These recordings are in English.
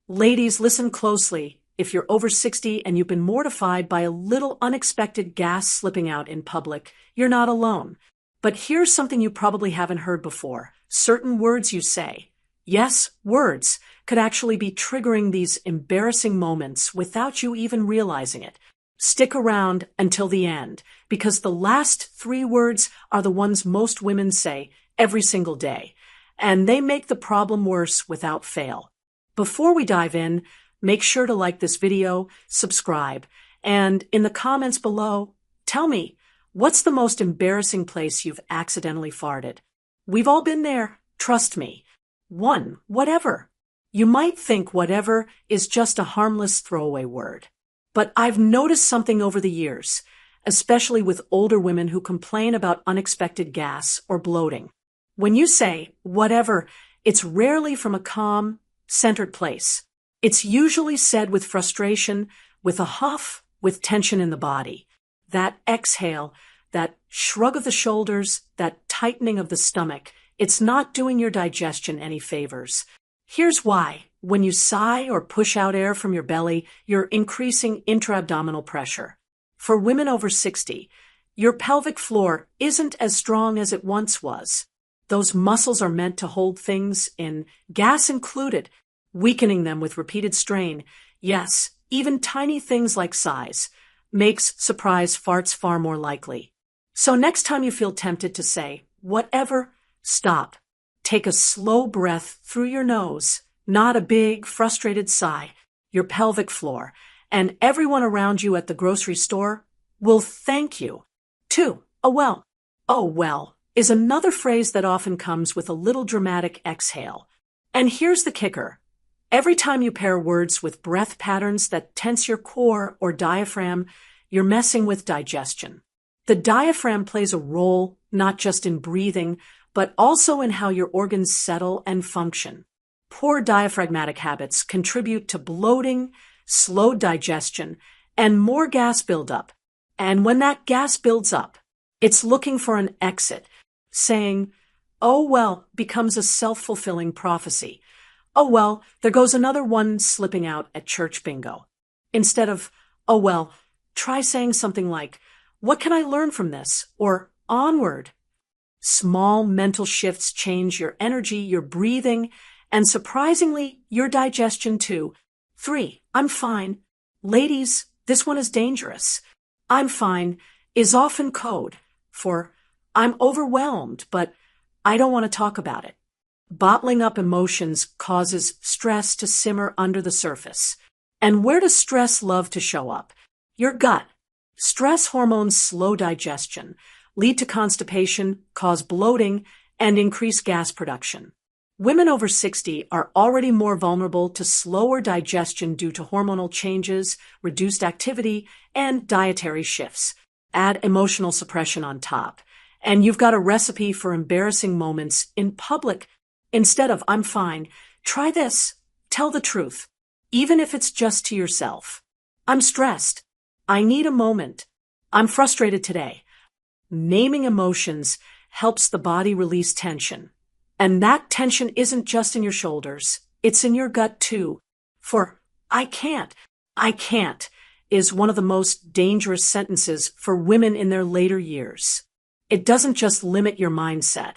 Ladies, listen closely. If you're over 60 and you've been mortified by a little unexpected gas slipping out in public, you're not alone. But here's something you probably haven't heard before. Certain words you say, yes, words, could actually be triggering these embarrassing moments without you even realizing it. Stick around until the end, because the last three words are the ones most women say every single day, and they make the problem worse without fail. Before we dive in, make sure to like this video, subscribe, and in the comments below, tell me, what's the most embarrassing place you've accidentally farted? We've all been there, trust me. 1. Whatever. You might think whatever is just a harmless throwaway word. But I've noticed something over the years, especially with older women who complain about unexpected gas or bloating. When you say whatever, it's rarely from a calm, centered place. It's usually said with frustration, with a huff, with tension in the body. That exhale, that shrug of the shoulders, that tightening of the stomach, it's not doing your digestion any favors. Here's why. When you sigh or push out air from your belly, you're increasing intra-abdominal pressure. For women over 60, your pelvic floor isn't as strong as it once was. Those muscles are meant to hold things in, gas included, weakening them with repeated strain. Yes, even tiny things like sighs makes surprise farts far more likely. So next time you feel tempted to say, whatever, stop. Take a slow breath through your nose, not a big, frustrated sigh, your pelvic floor, and everyone around you at the grocery store will thank you. 2. Oh well, is another phrase that often comes with a little dramatic exhale. And here's the kicker. Every time you pair words with breath patterns that tense your core or diaphragm, you're messing with digestion. The diaphragm plays a role not just in breathing, but also in how your organs settle and function. Poor diaphragmatic habits contribute to bloating, slowed digestion, and more gas buildup. And when that gas builds up, it's looking for an exit. Saying, oh well, becomes a self-fulfilling prophecy. Oh well, there goes another one slipping out at church bingo. Instead of, oh well, try saying something like, what can I learn from this? Or onward. Small mental shifts change your energy, your breathing, and surprisingly, your digestion too. 3. I'm fine. Ladies, this one is dangerous. I'm fine is often code for I'm overwhelmed, but I don't want to talk about it. Bottling up emotions causes stress to simmer under the surface. And where does stress love to show up? Your gut. Stress hormones slow digestion, lead to constipation, cause bloating, and increase gas production. Women over 60 are already more vulnerable to slower digestion due to hormonal changes, reduced activity, and dietary shifts. Add emotional suppression on top, and you've got a recipe for embarrassing moments in public. Instead of, I'm fine, try this. Tell the truth, even if it's just to yourself. I'm stressed. I need a moment. I'm frustrated today. Naming emotions helps the body release tension. And that tension isn't just in your shoulders, it's in your gut too. For I can't is one of the most dangerous sentences for women in their later years. It doesn't just limit your mindset.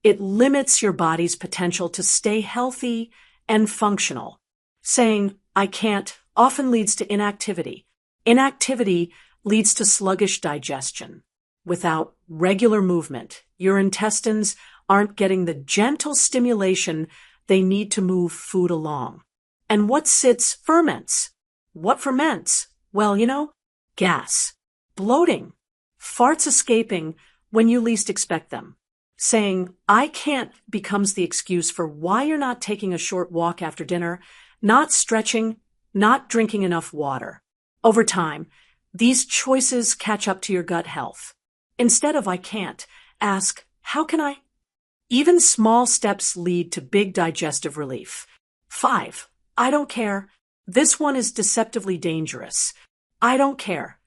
It limits your body's potential to stay healthy and functional. Saying, I can't, often leads to inactivity. Inactivity leads to sluggish digestion. Without regular movement, your intestines aren't getting the gentle stimulation they need to move food along. And what ferments? What ferments? Well, gas, bloating, farts escaping when you least expect them. Saying, I can't becomes the excuse for why you're not taking a short walk after dinner, not stretching, not drinking enough water. Over time, these choices catch up to your gut health. Instead of I can't, ask, how can I? Even small steps lead to big digestive relief. 5. I don't care. This one is deceptively dangerous. I don't care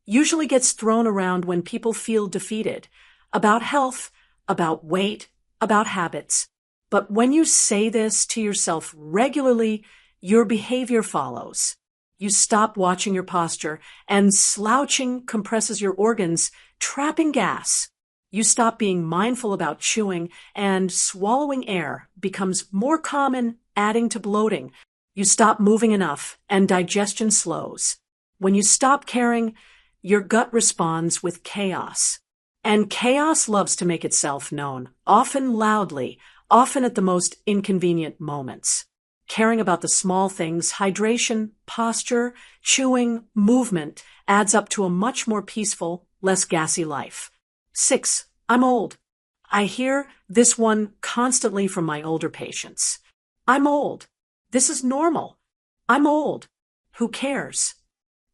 usually gets thrown around when people feel defeated about health, about weight, about habits. But when you say this to yourself regularly, your behavior follows. You stop watching your posture, and slouching compresses your organs, trapping gas. You stop being mindful about chewing, and swallowing air becomes more common, adding to bloating. You stop moving enough, and digestion slows. When you stop caring, your gut responds with chaos. And chaos loves to make itself known, often loudly, often at the most inconvenient moments. Caring about the small things, hydration, posture, chewing, movement, adds up to a much more peaceful, less gassy life. 6. I'm old. I hear this one constantly from my older patients. I'm old. This is normal. I'm old. Who cares?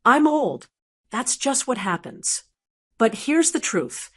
I'm old. That's just what happens. But here's the truth.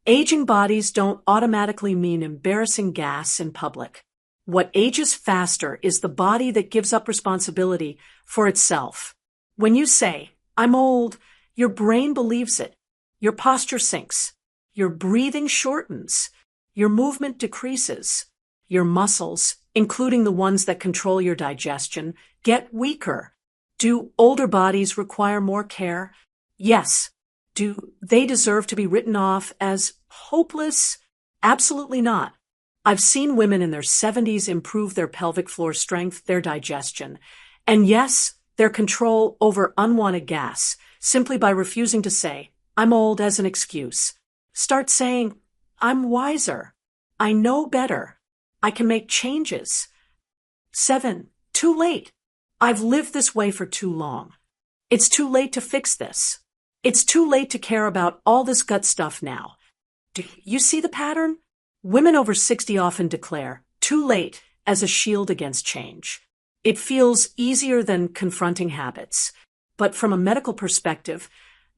Aging bodies don't automatically mean embarrassing gas in public. What ages faster is the body that gives up responsibility for itself. When you say, I'm old, your brain believes it. Your posture sinks. Your breathing shortens. Your movement decreases. Your muscles, including the ones that control your digestion, get weaker. Do older bodies require more care? Yes. Do they deserve to be written off as hopeless? Absolutely not. I've seen women in their 70s improve their pelvic floor strength, their digestion, and yes, their control over unwanted gas, simply by refusing to say, I'm old as an excuse. Start saying, I'm wiser. I know better. I can make changes. 7. Too late. I've lived this way for too long. It's too late to fix this. It's too late to care about all this gut stuff now. Do you see the pattern? Women over 60 often declare, too late, as a shield against change. It feels easier than confronting habits. But from a medical perspective,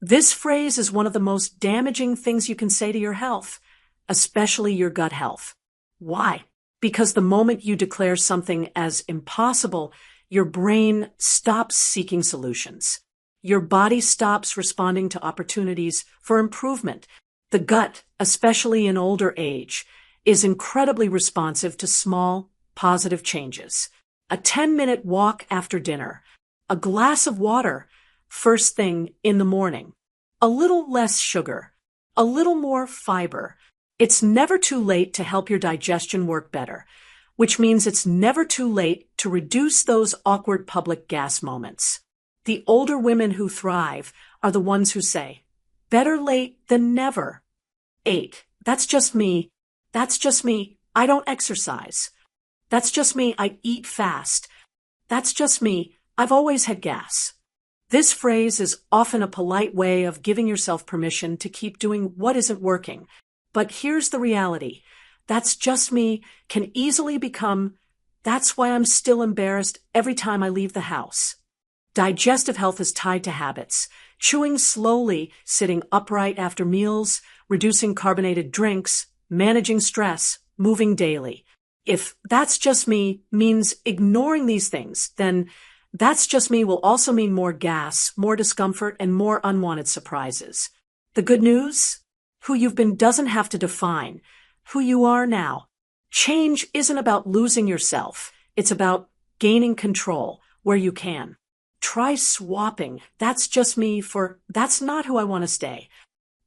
this phrase is one of the most damaging things you can say to your health, especially your gut health. Why? Because the moment you declare something as impossible, your brain stops seeking solutions. Your body stops responding to opportunities for improvement. The gut, especially in older age, is incredibly responsive to small, positive changes. A 10-minute walk after dinner, a glass of water first thing in the morning, a little less sugar, a little more fiber. It's never too late to help your digestion work better, which means it's never too late to reduce those awkward public gas moments. The older women who thrive are the ones who say, better late than never. 8. That's just me. That's just me. I don't exercise. That's just me. I eat fast. That's just me. I've always had gas. This phrase is often a polite way of giving yourself permission to keep doing what isn't working. But here's the reality. That's just me can easily become, that's why I'm still embarrassed every time I leave the house. Digestive health is tied to habits. Chewing slowly, sitting upright after meals, reducing carbonated drinks, managing stress, moving daily. If that's just me means ignoring these things, then that's just me will also mean more gas, more discomfort, and more unwanted surprises. The good news? Who you've been doesn't have to define who you are now. Change isn't about losing yourself. It's about gaining control where you can. Try swapping that's just me for that's not who I want to stay.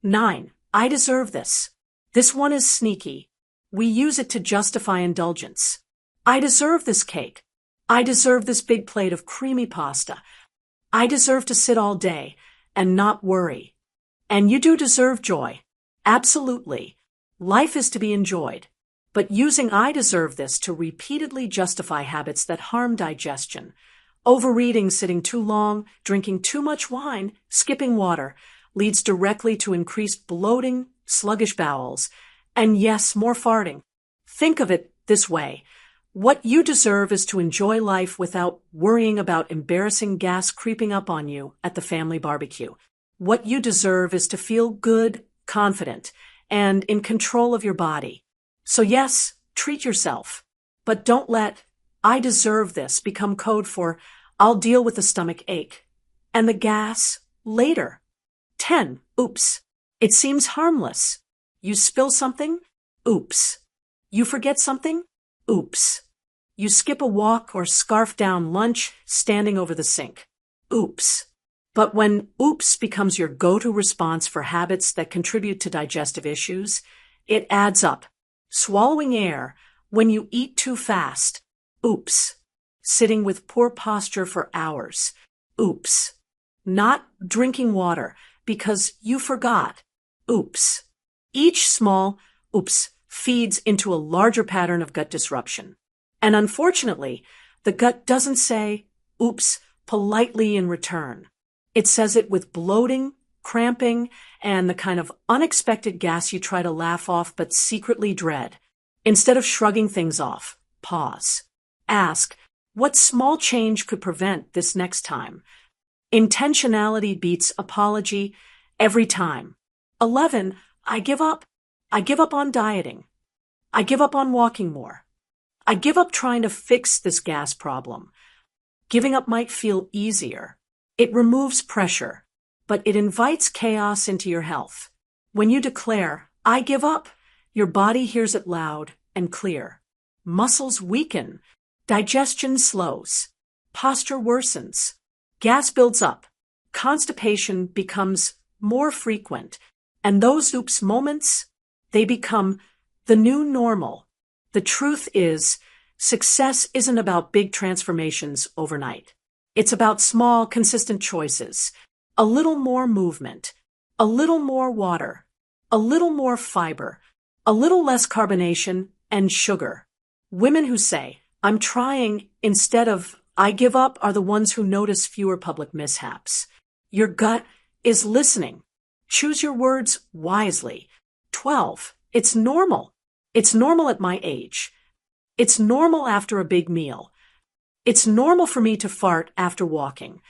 9. I deserve this. This one is sneaky. We use it to justify indulgence. I deserve this cake. I deserve this big plate of creamy pasta. I deserve to sit all day and not worry. And you do deserve joy. Absolutely. Life is to be enjoyed. But using I deserve this to repeatedly justify habits that harm digestion, overeating, sitting too long, drinking too much wine, skipping water, leads directly to increased bloating, sluggish bowels, and yes, more farting. Think of it this way. What you deserve is to enjoy life without worrying about embarrassing gas creeping up on you at the family barbecue. What you deserve is to feel good, confident, and in control of your body. So yes, treat yourself, but don't let I deserve this become code for I'll deal with the stomach ache and the gas later. 10. Oops. It seems harmless. You spill something? Oops. You forget something? Oops. You skip a walk or scarf down lunch standing over the sink. Oops. But when oops becomes your go-to response for habits that contribute to digestive issues, it adds up. Swallowing air when you eat too fast. Oops. Sitting with poor posture for hours. Oops. Not drinking water because you forgot. Oops. Each small oops feeds into a larger pattern of gut disruption. And unfortunately, the gut doesn't say oops politely in return. It says it with bloating, cramping, and the kind of unexpected gas you try to laugh off but secretly dread. Instead of shrugging things off, pause. Ask, what small change could prevent this next time? Intentionality beats apology every time. 11. I give up. I give up on dieting. I give up on walking more. I give up trying to fix this gas problem. Giving up might feel easier. It removes pressure, but it invites chaos into your health. When you declare, I give up, your body hears it loud and clear. Muscles weaken. Digestion slows. Posture worsens. Gas builds up. Constipation becomes more frequent. And those oops moments, they become the new normal. The truth is, success isn't about big transformations overnight. It's about small, consistent choices. A little more movement. A little more water. A little more fiber. A little less carbonation and sugar. Women who say, I'm trying, instead of I give up, are the ones who notice fewer public mishaps. Your gut is listening. Choose your words wisely. 12. It's normal. It's normal at my age. It's normal after a big meal. It's normal for me to fart after walking.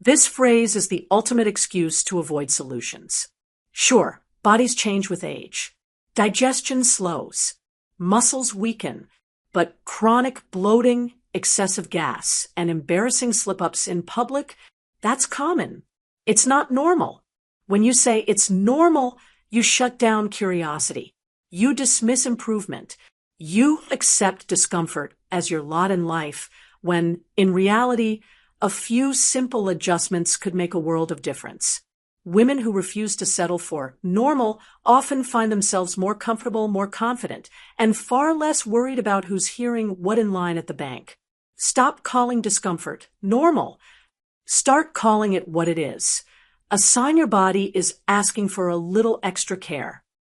This phrase is the ultimate excuse to avoid solutions. Sure, bodies change with age. Digestion slows. Muscles weaken. But chronic bloating, excessive gas, and embarrassing slip-ups in public, that's common. It's not normal. When you say it's normal, you shut down curiosity. You dismiss improvement. You accept discomfort as your lot in life, when, in reality, a few simple adjustments could make a world of difference. Women who refuse to settle for normal often find themselves more comfortable, more confident, and far less worried about who's hearing what in line at the bank. Stop calling discomfort normal. Start calling it what it is. A sign your body is asking for a little extra care.